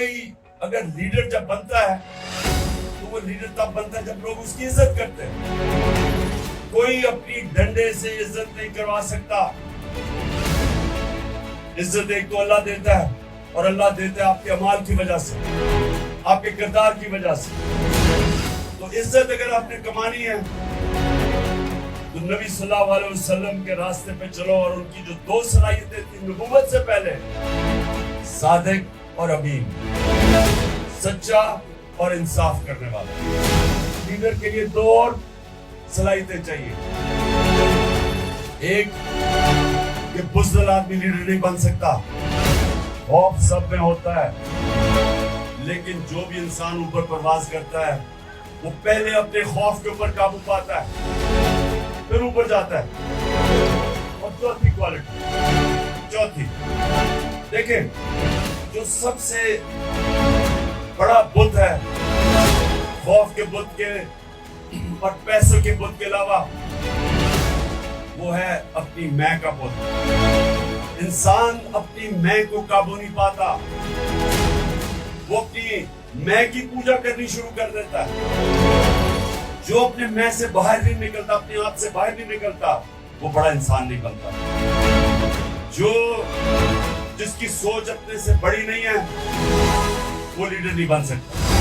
کوئی اگر لیڈر جب بنتا ہے تو وہ لیڈر تب بنتا ہے جب لوگ اس کی عزت کرتے ہیں. کوئی اپنی ڈنڈے سے عزت نہیں کروا سکتا. عزت ایک تو اللہ دیتا ہے اور اللہ دیتا ہے آپ کے اعمال کی وجہ سے, آپ کے کردار کی وجہ سے. تو عزت اگر آپ نے کمانی ہے تو نبی صلی اللہ علیہ وسلم کے راستے پہ چلو, اور ان کی جو دو صلاحیتیں تھیں نبوت سے پہلے, صادق اور امین, سچا اور انصاف کرنے والا. لیڈر کے لیے دو اور صلاحیتیں چاہیے. ایک کہ بزدل آدمی لیڈر نہیں بن سکتا, خوف سب میں ہوتا ہے, لیکن جو بھی انسان اوپر پرواز کرتا ہے وہ پہلے اپنے خوف کے اوپر قابو پاتا ہے پھر اوپر جاتا ہے. اور چوتھی کوالٹی, دیکھیں جو سب سے بڑا بت ہے خوف کے بت کے اور پیسوں کے بت کے علاوہ, وہ ہے اپنی میں کا بت. انسان اپنی میں کو قابو نہیں پاتا, وہ اپنی میں کی پوجا کرنی شروع کر دیتا ہے. جو اپنے میں سے باہر نہیں نکلتا, اپنے آپ سے باہر نہیں نکلتا, وہ بڑا انسان نہیں بنتا. جس کی سوچ اپنے سے بڑی نہیں ہے وہ لیڈر نہیں بن سکتا.